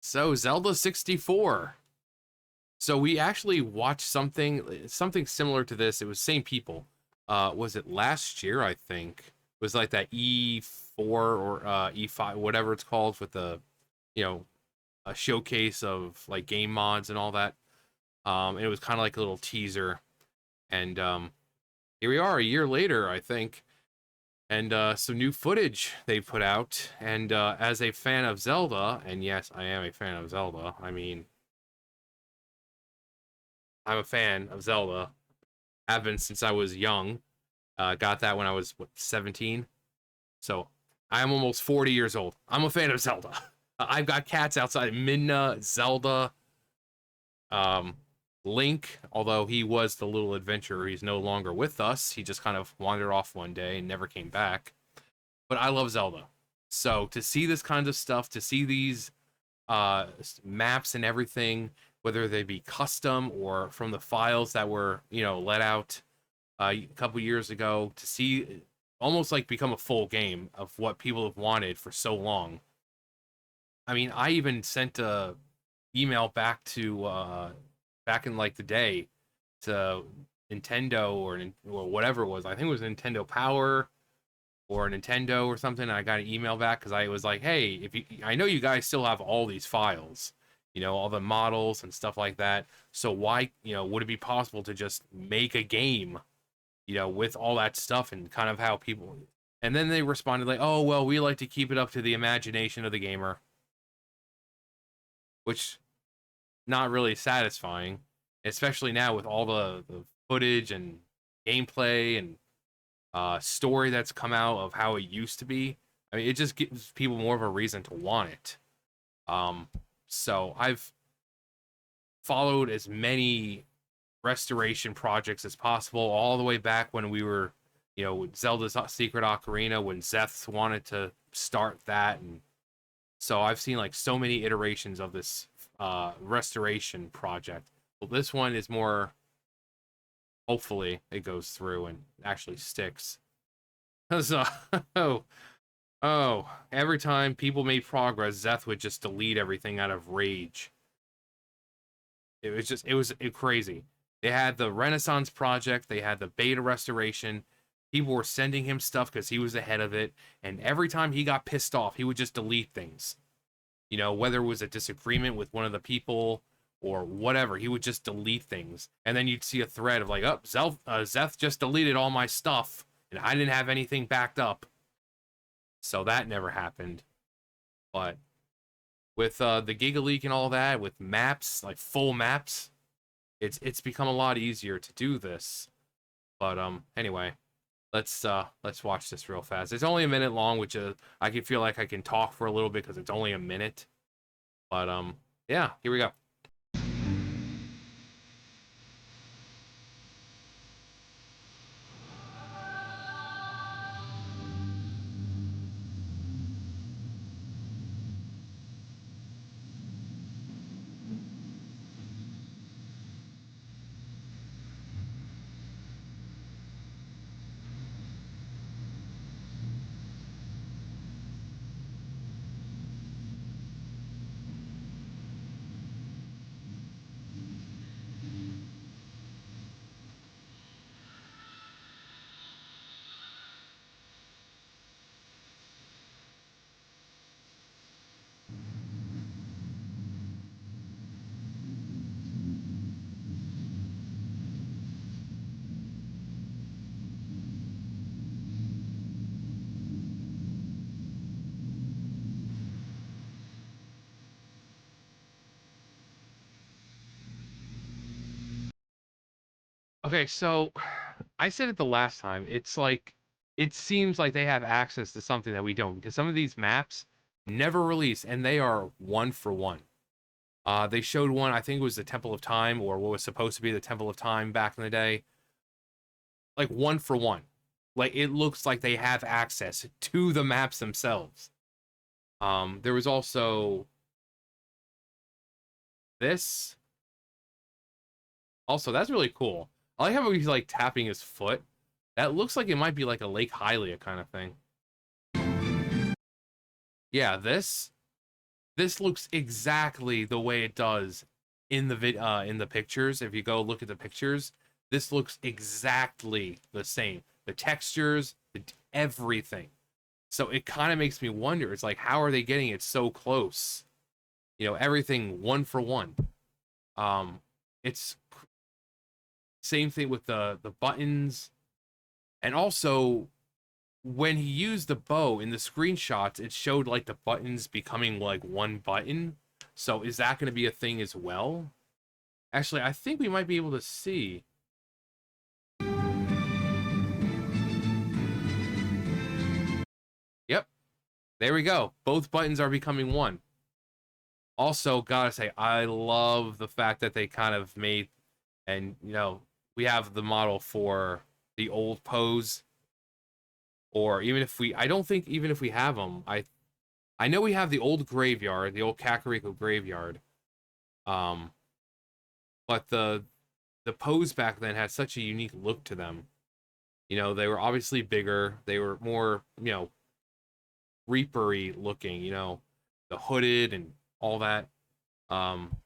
So Zelda 64. So we actually watched something similar to this. It was same people. Was it last year? I think it was like that E4 or E5, whatever it's called, with the you know a showcase of like game mods and all that. And it was kind of like a little teaser. And here we are a year later, I think, and some new footage they put out. And as a fan of Zelda, and yes, I am a fan of Zelda. I mean, I'm a fan of Zelda. Have been since I was young. Got that when I was, what, 17. So I am almost 40 years old. I'm a fan of Zelda. I've got cats outside. Midna, Zelda, um, Link. Although he was the little adventurer, he's no longer with us. He just kind of wandered off one day and never came back. But I love Zelda. So to see this kind of stuff, to see these maps and everything, whether they be custom or from the files that were, let out a couple years ago, to see almost like become a full game of what people have wanted for so long. I mean, I even sent a email back in like the day to Nintendo or whatever it was. I think it was Nintendo Power or Nintendo or something. And I got an email back because I was like, hey, I know you guys still have all these files, all the models and stuff like that. So why, would it be possible to just make a game, with all that stuff and kind of how people. And then they responded like, oh, well, we like to keep it up to the imagination of the gamer, which not really satisfying, especially now with all the footage and gameplay and story that's come out of how it used to be. I mean, it just gives people more of a reason to want it. So I've followed as many restoration projects as possible, all the way back when we were, Zelda's Secret Ocarina, when Zeth wanted to start that. And so I've seen like so many iterations of this restoration project. Well, this one is more, hopefully it goes through and actually sticks. Because, every time people made progress, Zeth would just delete everything out of rage. It was crazy. They had the Renaissance project, they had the beta restoration. People were sending him stuff because he was ahead of it. And every time he got pissed off, he would just delete things. Whether it was a disagreement with one of the people or whatever, he would just delete things. And then you'd see a thread of like, oh, Zeth just deleted all my stuff, and I didn't have anything backed up. So that never happened. But with the Giga Leak and all that, with maps, like full maps, it's become a lot easier to do this. But anyway, let's watch this real fast. It's only a minute long, which I can feel like I can talk for a little bit because it's only a minute. But yeah, here we go. Okay, so I said it the last time. It's like it seems like they have access to something that we don't, because some of these maps never release, and they are one for one. They showed one, I think it was the Temple of Time, or what was supposed to be the Temple of Time back in the day. Like one for one. Like it looks like they have access to the maps themselves. There was also this. Also, that's really cool. I like how he's like tapping his foot. That looks like it might be like a Lake Hylia kind of thing. Yeah, this. This looks exactly the way it does in the pictures. If you go look at the pictures, this looks exactly the same. The textures, everything. So it kind of makes me wonder. It's like, how are they getting it so close? Everything one for one. It's same thing with the buttons, and also when he used the bow in the screenshots, it showed like the buttons becoming like one button. So is that going to be a thing as well? Actually, I think we might be able to see. Yep, there we go. Both buttons are becoming one. Also, gotta say, I love the fact that they kind of made, and we have the model for the old pose, or even if we, I don't think even if we have them, I know we have the old graveyard, the old Kakariko graveyard, um, but the pose back then had such a unique look to them. They were obviously bigger, they were more, reapery looking, the hooded and all that. Um,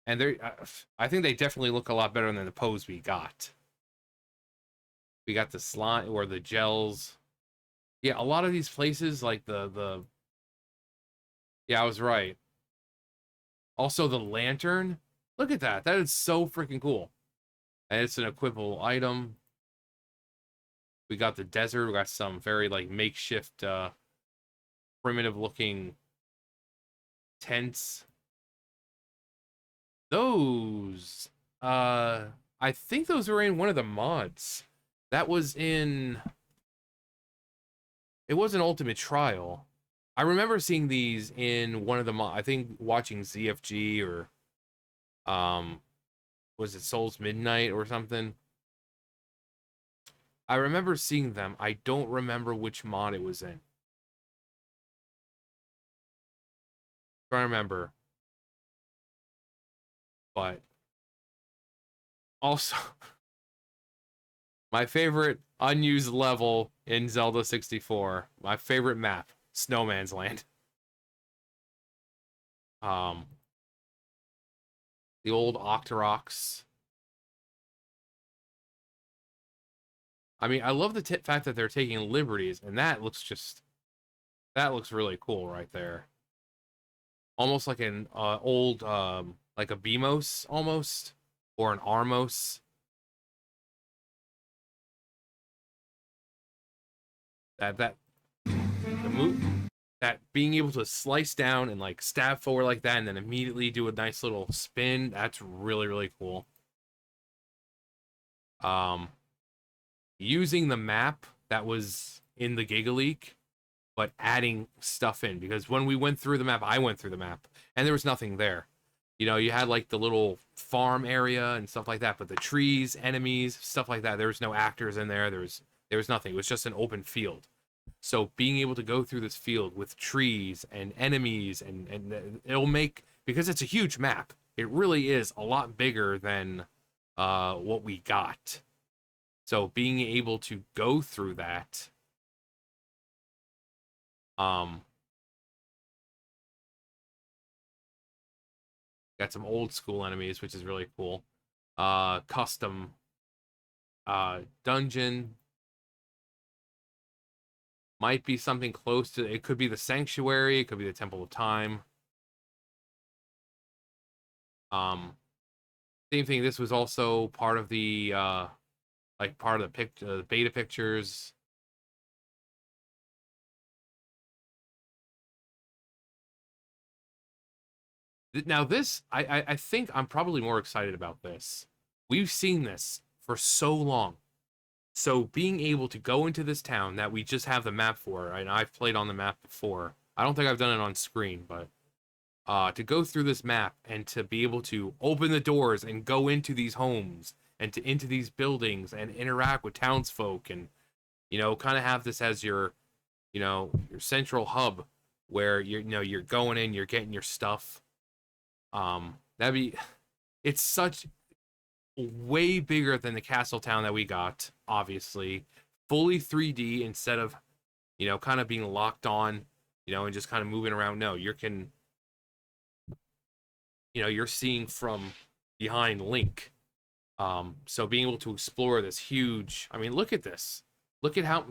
and I think they definitely look a lot better than the pose we got. We got the slime or the gels. Yeah, a lot of these places like the yeah, I was right. Also the lantern. Look at that. That is so freaking cool. And it's an equipable item. We got the desert. We got some very like makeshift primitive looking tents. Those I think those were in one of the mods. That was in It was an Ultimate Trial. I remember seeing these in one of the I think watching ZFG or um was it Souls Midnight or something? I remember seeing them. I don't remember which mod it was in. Trying to remember, but also my favorite unused level in Zelda 64, my favorite map, Snowman's Land. Um, the old Octoroks. I mean, I love the fact that they're taking liberties, and that looks really cool right there. Almost like an old, like a Bimos almost, or an Armos. That the move that being able to slice down and like stab forward like that, and then immediately do a nice little spin. That's really really cool. Um, Using the map that was in the Giga Leak, but adding stuff in, because when we went through the map, I went through the map and there was nothing there. You had like the little farm area and stuff like that, but the trees, enemies, stuff like that, there was no actors in there. There was nothing. It was just an open field. So being able to go through this field with trees and enemies and it'll make, because it's a huge map. It really is a lot bigger than what we got. So being able to go through that, um, got some old school enemies, which is really cool. Custom dungeon might be something close to it. Could be the Sanctuary, it could be the Temple of Time. Um, Same thing. This was also part of the like part of the beta pictures. Now this, I think I'm probably more excited about this. We've seen this for so long. So being able to go into this town that we just have the map for, and I've played on the map before. I don't think I've done it on screen, but to go through this map and to be able to open the doors and go into these homes and to into these buildings and interact with townsfolk and kind of have this as your central hub where you're going in, you're getting your stuff. That'd be It's such way bigger than the castle town that we got, obviously. Fully 3D instead of, kind of being locked on, and just kind of moving around. No, you can you're seeing from behind Link. So being able to explore this huge, I mean, look at this. Look at how,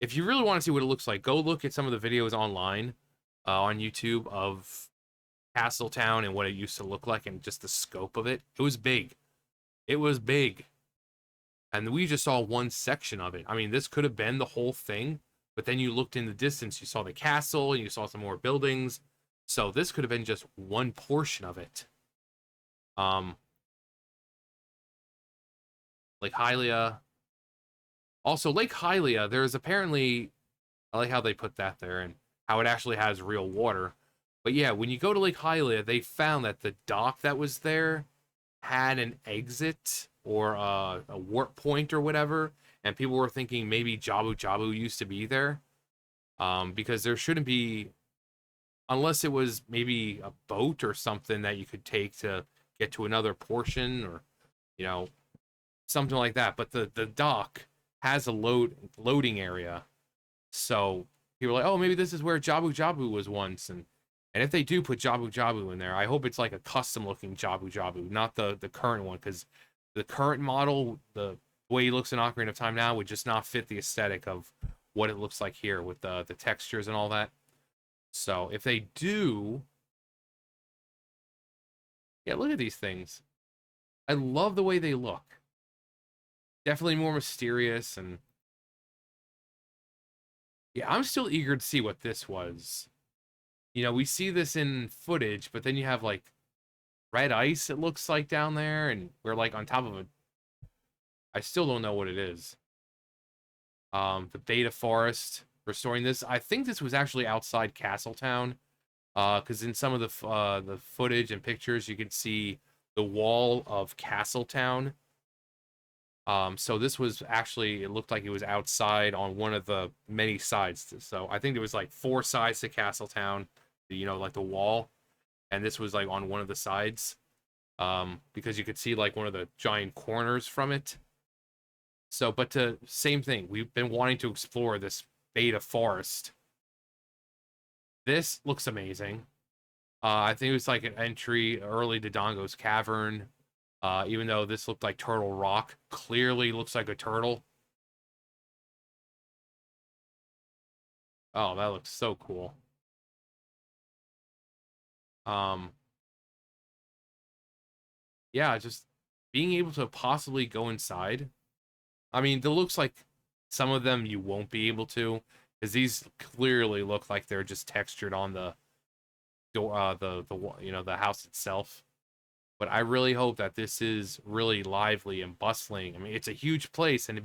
if you really want to see what it looks like, go look at some of the videos online on YouTube of Castletown and what it used to look like and just the scope of it. It was big. It was big. And we just saw one section of it. I mean, this could have been the whole thing, but then you looked in the distance, you saw the castle and you saw some more buildings. So this could have been just one portion of it. Lake Hylia. Also, Lake Hylia, there's apparently, I like how they put that there and how it actually has real water. But yeah, when you go to Lake Hylia, they found that the dock that was there had an exit or a warp point or whatever, and people were thinking maybe Jabu Jabu used to be there, because there shouldn't be, unless it was maybe a boat or something that you could take to get to another portion, or you know something like that. But the dock has a loading area, so people are like, oh, maybe this is where Jabu Jabu was once, and if they do put Jabu Jabu in there, I hope it's like a custom looking Jabu Jabu, not the current one, because the current model, the way he looks in Ocarina of Time now, would just not fit the aesthetic of what it looks like here with the textures and all that. So if they do, yeah, look at these things. I love the way they look. Definitely more mysterious, and yeah, I'm still eager to see what this was. We see this in footage, but then you have like red ice, it looks like, down there, and we're like on top of a, I still don't know what it is. The beta forest restoring this. I think this was actually outside Castletown, because in some of the footage and pictures you can see the wall of Castletown. So this was actually, it looked like it was outside on one of the many sides. So I think there was like 4 sides to Castletown, like the wall, and this was like on one of the sides, because you could see like one of the giant corners from it. So, but same thing. We've been wanting to explore this beta forest. This looks amazing. I think it was like an entry early to Dongo's Cavern. Even though this looked like Turtle Rock, clearly looks like a turtle. Oh, that looks so cool. Um, yeah, just being able to possibly go inside. I mean, it looks like some of them you won't be able to, because these clearly look like they're just textured on the door, the house itself. But I really hope that this is really lively and bustling. I mean, it's a huge place, and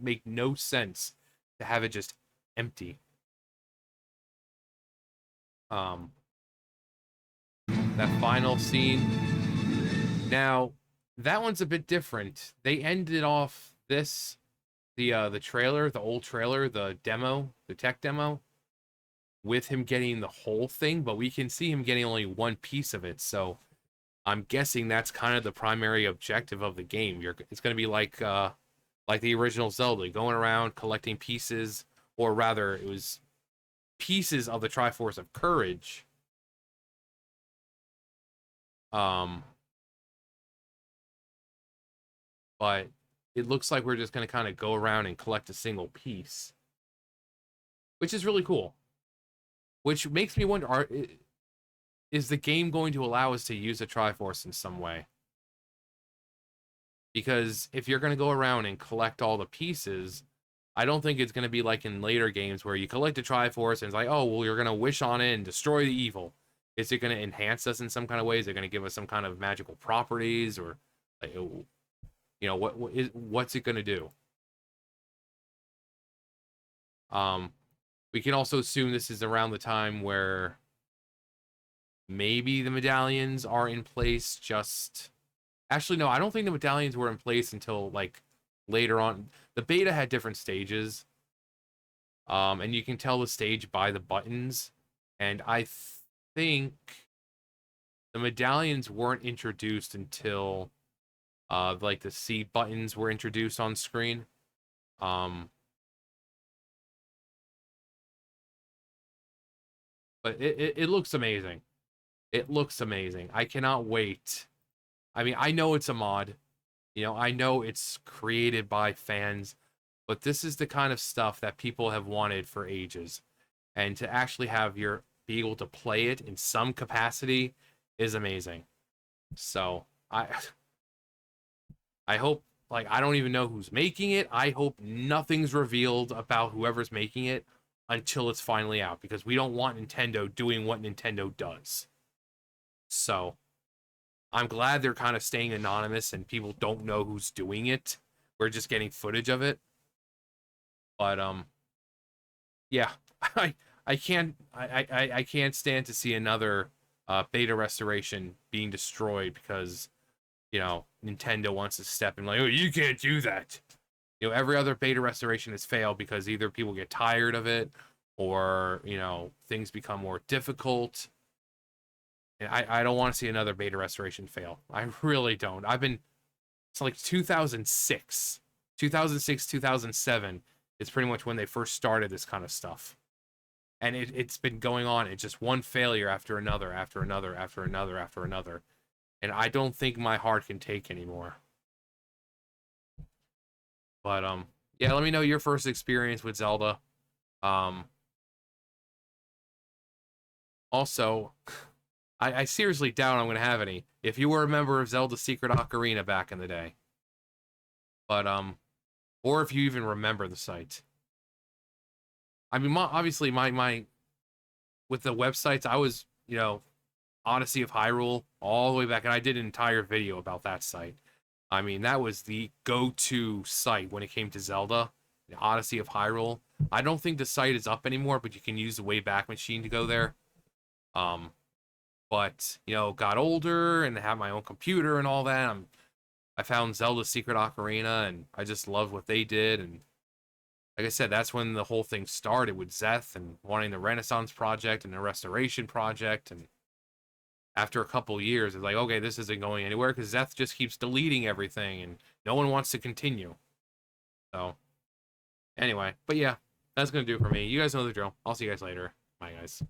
make no sense to have it just empty. Um, that final scene. Now, that one's a bit different. They ended off the trailer, the old trailer, the demo, the tech demo, with him getting the whole thing, but we can see him getting only one piece of it. So I'm guessing that's kind of the primary objective of the game. It's going to be like the original Zelda, going around collecting pieces, or rather, it was pieces of the Triforce of Courage. Um, but it looks like we're just going to kind of go around and collect a single piece, which is really cool. Which makes me wonder, is the game going to allow us to use a Triforce in some way? Because if you're going to go around and collect all the pieces, I don't think it's going to be like in later games where you collect a Triforce and it's like, oh, well, you're going to wish on it and destroy the evil. Is it going to enhance us in some kind of way? Is it going to give us some kind of magical properties, or like, what's it going to do? We can also assume this is around the time where maybe the medallions are in place. Actually, no, I don't think the medallions were in place until like later on. The beta had different stages, and you can tell the stage by the buttons, and I think the medallions weren't introduced until like the C buttons were introduced on screen. But it looks amazing. It looks amazing. I cannot wait. I mean, I know it's a mod. You know, I know it's created by fans, but this is the kind of stuff that people have wanted for ages. And to actually have your be able to play it in some capacity is amazing. So, I hope, like, I don't even know who's making it. I hope nothing's revealed about whoever's making it until it's finally out, because we don't want Nintendo doing what Nintendo does. So, I'm glad they're kind of staying anonymous and people don't know who's doing it. We're just getting footage of it. But yeah, I can't stand to see another beta restoration being destroyed because, you know, Nintendo wants to step in like, oh, you can't do that. You know, every other beta restoration has failed because either people get tired of it or, you know, things become more difficult. And I don't want to see another beta restoration fail. I really don't. It's like 2006. 2006, 2007 is pretty much when they first started this kind of stuff. And it's been going on. It's just one failure after another, after another, after another, after another. And I don't think my heart can take anymore. But yeah, let me know your first experience with Zelda. Um Also, I seriously doubt I'm gonna have any. If you were a member of Zelda Secret Ocarina back in the day. But or if you even remember the site. I mean, obviously my with the websites, I was, you know, Odyssey of Hyrule all the way back, and I did an entire video about that site. I mean, that was the go-to site when it came to Zelda, the Odyssey of Hyrule. I don't think the site is up anymore, but you can use the Wayback Machine to go there. Um, but you know, got older and had my own computer and all that. I found Zelda Secret Ocarina, and I just loved what they did. And like I said, that's when the whole thing started with Zeth and wanting the Renaissance project and the restoration project. And after a couple years, it's like, okay, this isn't going anywhere because Zeth just keeps deleting everything and no one wants to continue. So, anyway, but yeah, that's going to do it for me. You guys know the drill. I'll see you guys later. Bye, guys.